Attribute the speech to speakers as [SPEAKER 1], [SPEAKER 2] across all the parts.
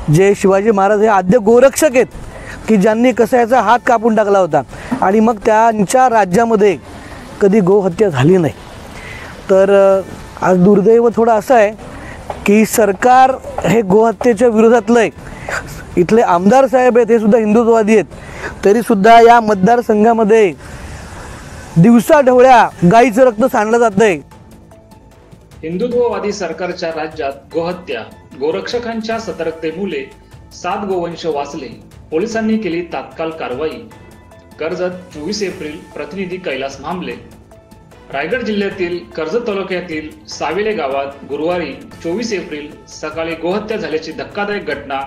[SPEAKER 1] जे शिवाजी महाराज हे आद्य गोरक्षक आहेत की ज्यांनी कसायचा हात कापून टाकला होता आणि मग त्यांच्या राज्यामध्ये कधी गोहत्या झाली नाही। तर आज दुर्दैव थोडं असं आहे की सरकार हे गोहत्येच्या विरोधातलं आहे। इथले आमदार साहेब आहेत हे सुद्धा हिंदुत्ववादी आहेत, तरीसुद्धा या मतदारसंघामध्ये दिवसाढवळ्या गाईचं रक्त सांडलं जात आहे।
[SPEAKER 2] हिंदुत्ववादी सरकारच्या राज्यात गोहत्या, गोरक्षकांच्या सतर्कतेमुळे 7 गोवंश वाचले, पोलिसांनी केली तात्काळ कारवाई। कर्जत 24 एप्रिल, प्रतिनिधी कैलास मांबले। रायगड जिल्ह्यातील कर्जत तालुक्यातील साविले गावात गुरुवारी 24 एप्रिल सकाळी गोहत्या झाल्याची धक्कादायक घटना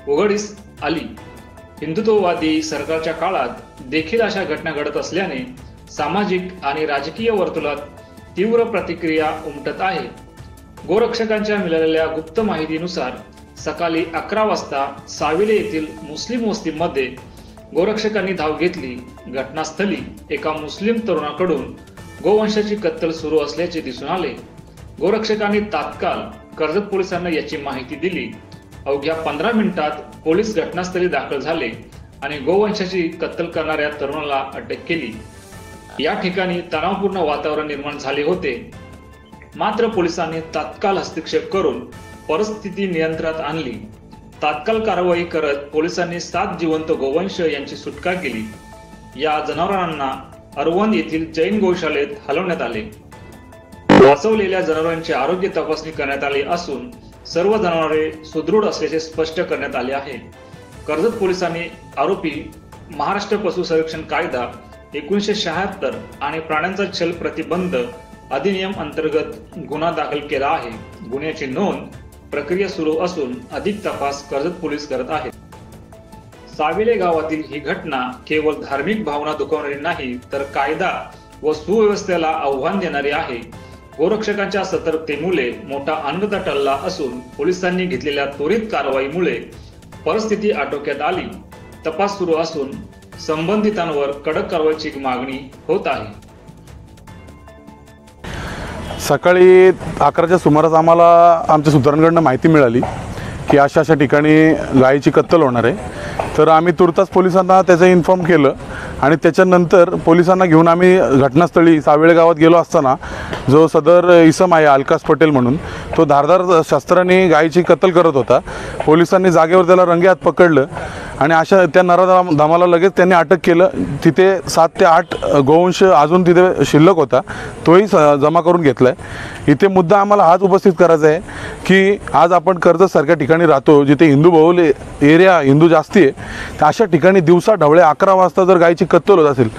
[SPEAKER 2] उघडीस आली। हिंदुत्ववादी सरकारच्या काळात देखील अशा घटना घडत असल्याने सामाजिक आणि राजकीय वर्तुळात तीव्र प्रतिक्रिया उमटत आहे। गोरक्षकांच्या मिळालेल्या गुप्त माहितीनुसार सकाळी 11 वाजता साविले येथील मुस्लिम वस्तीमध्ये गोरक्षकांनी धाव घेतली। घटनास्थळी एका मुस्लिम तरुणाकडून गोवंशाची कत्तल सुरू असल्याचे दिसून आले। गोरक्षकांनी तात्काळ कर्जत पोलिसांना याची माहिती दिली। अवघ्या 15 मिनिटात पोलीस घटनास्थळी दाखल झाले आणि गोवंशाची कत्तल करणाऱ्या तरुणाला अटक केली। या ठिकाणी तणावपूर्ण वातावरण निर्माण झाले होते, मात्र पोलिसांनी तात्काळ हस्तक्षेप करून परिस्थिती नियंत्रणात आणली। तात्काळ कारवाई करत पोलिसांनी 7 जिवंत गोवंश यांची सुटका केली। या जनावरांना अरवंद येथील जैन गौशालेत हलवण्यात आले। वाचवलेल्या जनावरांची आरोग्य तपासणी करण्यात आली असून सर्व जनावरे सुदृढ असल्याचे स्पष्ट करण्यात आले आहे। कर्जत पोलिसांनी आरोपी महाराष्ट्र पशु संरक्षण कायदा 1976 आणि प्राण्यांचा छल प्रतिबंध अधिनियम अंतर्गत गुन्हा दाखल केला आहे। गुन्ह्याची नोंद प्रक्रिया सुरू असून अधिक तपास कर्जत पोलीस करत आहेत। साविले गावातील ही घटना केवळ धार्मिक भावना दुखावणारी नाही, तर कायदा व सुव्यवस्थेला आव्हान देणारी आहे। गोरक्षकांच्या सतर्कतेमुळे मोठा अनर्थ टळला असून पोलिसांनी घेतलेल्या त्वरित कारवाईमुळे परिस्थिती आटोक्यात आली। तपास सुरू असून संबंधितांवर कडक कारवाईची मागणी होत आहे।
[SPEAKER 3] सकाळी 11च्या सुमारास आम्हाला आमच्या सूत्रांकडून माहिती मिळाली की अशा ठिकाणी गायीची कत्तल होणार आहे। तर आम्ही तुर्तास पोलिसांना त्याचं इन्फॉर्म केलं आणि त्याच्यानंतर पोलिसांना घेऊन आम्ही घटनास्थळी सावेळे गावात गेलो असताना जो सदर इसम आहे अलकास पटेल म्हणून, तो धारदार शस्त्राने गायीची कत्तल करत होता। पोलिसांनी जागेवर त्याला रंगेहात पकडलं आणि अशा त्या नराधमाला लगेच त्यांनी अटक केलं। तिथे 7 ते 8 गोवंश अजून तिथे शिल्लक होता, तोही जमा करून घेतलाय। इथे मुद्दा आम्हाला हाच उपस्थित करायचा आहे की आज आपण कर्जतसारख्या ठिकाणी राहतो जिथे हिंदू बहुल एरिया, हिंदू जास्ती आहे, तर अशा ठिकाणी दिवसा ढवळे 11 वाजता जर गायीची कत्तल होत असेल,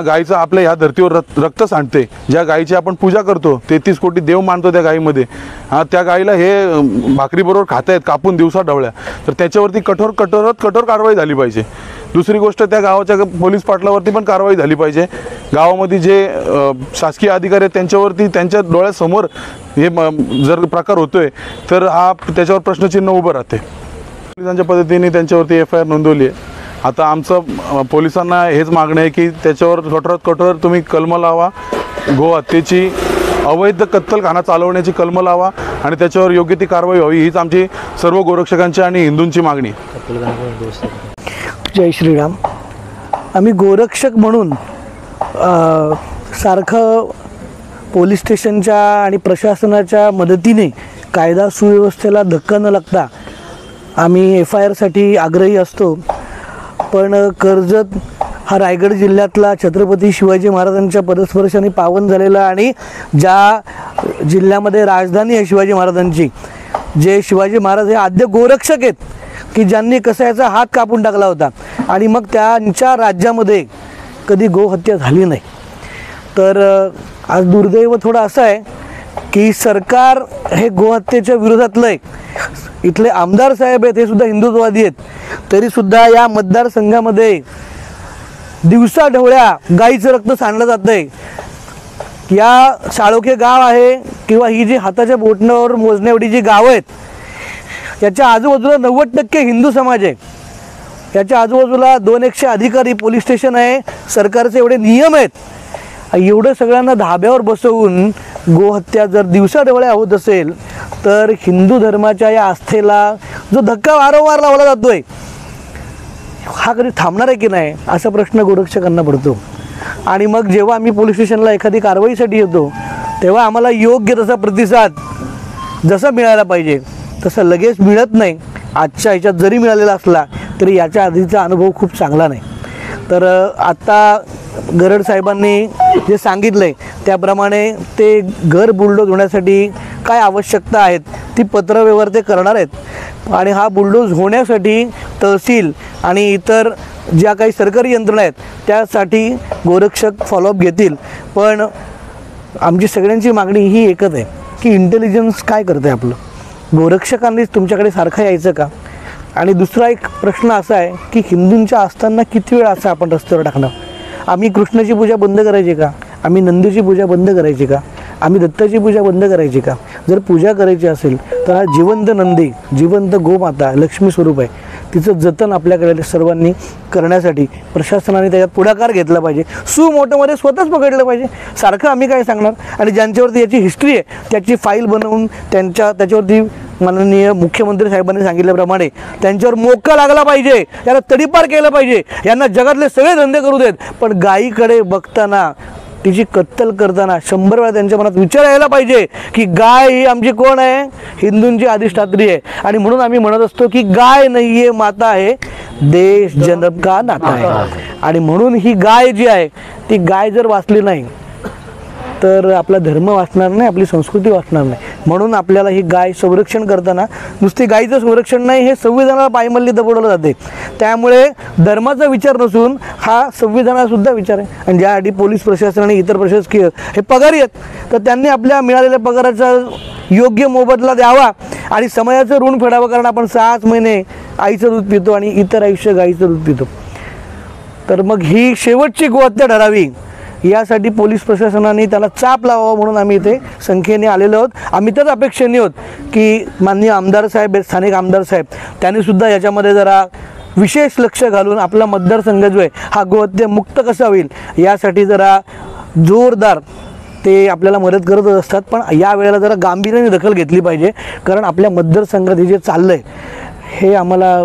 [SPEAKER 3] गायीचं आपल्या ह्या धर्तीवर रक्त सांडते, ज्या गायीची आपण पूजा करतो, 33 कोटी देव मानतो त्या गायीमध्ये, त्या गायीला हे भाकरीबरोबर खातायत कापून दिवसा ढवळ्या, तर त्याच्यावरती कठोर कारवाई झाली पाहिजे। दुसरी गोष्ट, त्या गावाच्या पोलीस पाटलावरती पण कारवाई झाली पाहिजे। गावामध्ये जे शासकीय अधिकारी आहेत त्यांच्यावरती त्यांच्या डोळ्यासमोर हे जर प्रकार होतोय तर त्याच्यावर प्रश्नचिन्ह उभं राहते। पोलिसांच्या पद्धतीने त्यांच्यावरती FIR नोंदवली आहे। आता आमचं पोलिसांना हेच मागणं आहे की त्याच्यावर कठोरात कठोर तुम्ही कलम लावा, गो हत्येची अवैध कत्तलखाना चालवण्याची कलम लावा आणि त्याच्यावर योग्य ती कारवाई व्हावी, हीच आमची सर्व गोरक्षकांची आणि हिंदूंची मागणी।
[SPEAKER 1] जय श्रीराम। आम्ही गोरक्षक म्हणून सारखं पोलीस स्टेशनच्या आणि प्रशासनाच्या मदतीने कायदा सुव्यवस्थेला धक्का न लागता आम्ही FIR साठी आग्रही असतो, पण कर्जत हा रायगड जिल्ह्यातला छत्रपती शिवाजी महाराजांच्या पदस्पर्शाने पावन झालेला आणि ज्या जिल्ह्यामध्ये राजधानी आहे शिवाजी महाराजांची, जे शिवाजी महाराज हे आद्य गोरक्षक आहेत की ज्यांनी कसायचा हात कापून टाकला होता आणि मग त्यांच्या राज्यामध्ये कधी गोहत्या झाली नाही। तर आज दुर्दैव थोडं असं आहे की सरकार हे गोहत्येच्या विरोधातलं आहे। इथले आमदार साहेब आहेत हे सुद्धा हिंदुत्ववादी आहेत, तरीसुद्धा या मतदारसंघामध्ये दिवसाढवळ्या गाईचं रक्त सांडलं जात आहे। या साळोखे गाव आहे किंवा ही जी हाताच्या बोटांवर मोजण्याएवढी जी गावं आहेत, याच्या आजूबाजूला 90% हिंदू समाज आहे। याच्या आजूबाजूला 200 अधिकारी, पोलीस स्टेशन आहे, सरकारचे एवढे नियम आहेत। एवढं सगळ्यांना धाब्यावर बसवून गोहत्या जर दिवसाढवळ्या होत असेल तर हिंदू धर्माच्या या आस्थेला जो धक्का वारंवार लावला जातोय हा कधी थांबणार आहे की नाही असा प्रश्न गोरक्षकांना पडतो. आणि मग जेव्हा आम्ही पोलीस स्टेशनला एखादी कारवाईसाठी येतो तेव्हा आम्हाला योग्य तसा प्रतिसाद जसा मिळायला पाहिजे तसं लगेच मिळत नाही. आजच्या ह्याच्यात जरी मिळालेला असला तरी याच्या आधीचा अनुभव खूप चांगला नाही. तर आत्ता गरड साहेबांनी जे सांगितलं आहे त्याप्रमाणे ते घर बुलडोज होण्यासाठी काय आवश्यकता आहेत ती पत्रव्यवहार ते करणार आहेत. आणि हा बुलडोज होण्यासाठी तहसील आणि इतर ज्या काही सरकारी यंत्रणा आहेत त्यासाठी गोरक्षक फॉलोअप घेतील. पण आमची सगळ्यांची मागणी ही एकच आहे की इंटेलिजन्स काय करतं आहे आपलं, गोरक्षकांनीच तुमच्याकडे सारखं यायचं का. आणि दुसरा एक प्रश्न असा आहे की हिंदूंच्या असताना किती वेळ असं आपण रस्त्यावर टाकणार. आम्ही कृष्णाची पूजा बंद करायची का, आम्ही नंदीची पूजा बंद करायची का, आम्ही दत्ताची पूजा बंद करायची का. जर पूजा करायची असेल तर हा जिवंत नंदी, जिवंत गोमाता लक्ष्मी स्वरूप आहे, तिचं जतन आपल्याकडे सर्वांनी करण्यासाठी प्रशासनाने त्याच्यात पुढाकार घेतला पाहिजे. सुमोटोमध्ये स्वतःच पकडलं पाहिजे. सारखं आम्ही काय सांगणार. आणि ज्यांच्यावरती याची हिस्ट्री आहे त्याची फाईल बनवून त्याच्यावरती माननीय मुख्यमंत्री साहेबांनी सांगितल्याप्रमाणे त्यांच्यावर मोका लागला पाहिजे, त्याला तडीपार केलं पाहिजे. यांना जगातले सगळे धंदे करू देत पण गायीकडे बघताना तिची कत्तल करताना 100 वेळा त्यांच्या मनात विचार यायला पाहिजे की गाय ही आमची कोण आहे, हिंदूंची अधिष्ठात्री आहे. आणि म्हणून आम्ही म्हणत असतो की गाय नाही आहे माता आहे, देश जन्म का नाता आहे. आणि म्हणून ही गाय जी आहे ती गाय जर वाचली नाही तर आपला धर्म वाचणार नाही, आपली संस्कृती वाचणार नाही. म्हणून आपल्याला ही गाय संरक्षण करताना नुसती गायीचं संरक्षण नाही, हे संविधानाला पायमल्ली दबवलं जाते. त्यामुळे धर्माचा विचार नसून हा संविधानासुद्धा विचार आहे. आणि ज्यासाठी पोलीस प्रशासन आणि इतर प्रशासकीय हे पगारी आहेत तर त्यांनी आपल्या मिळालेल्या पगाराचा योग्य मोबदला द्यावा आणि समयाचं ऋण फेडावं. कारण आपण 6 महिने आईचं दूध पितो आणि इतर आयुष्य गाईचं दूध पितो. तर मग ही शेवटची गोहत्या ठरावी यासाठी पोलीस प्रशासनाने त्याला चाप लावावा म्हणून आम्ही इथे संख्येने आलेलो आहोत. आम्ही त्याच अपेक्षेने आहोत की माननीय आमदार साहेब, स्थानिक आमदार साहेब त्यांनीसुद्धा याच्यामध्ये जरा विशेष लक्ष घालून आपला मतदारसंघ जो आहे हा गोहत्या मुक्त कसा होईल यासाठी जरा जोरदार ते आपल्याला मदत करत असतात. पण या वेळेला जरा गांभीर्याने दखल घेतली पाहिजे. कारण आपल्या मतदारसंघात हे जे चाललं आहे हे आम्हाला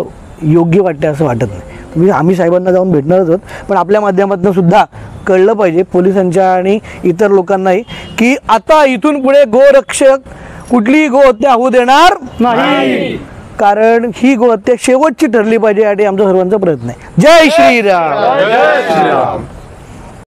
[SPEAKER 1] योग्य वाटते असं वाटत नाही. आम्ही साहेबांना जाऊन भेटणारच आहोत पण आपल्या माध्यमातून सुद्धा कळलं पाहिजे पोलिसांच्या आणि इतर लोकांनाही की आता इथून पुढे गोरक्षक कुठलीही गोहत्या होऊ देणार नाही. कारण ही गोहत्या शेवटची ठरली पाहिजे यासाठी आमचा सर्वांचा प्रयत्न आहे. जय श्रीराम.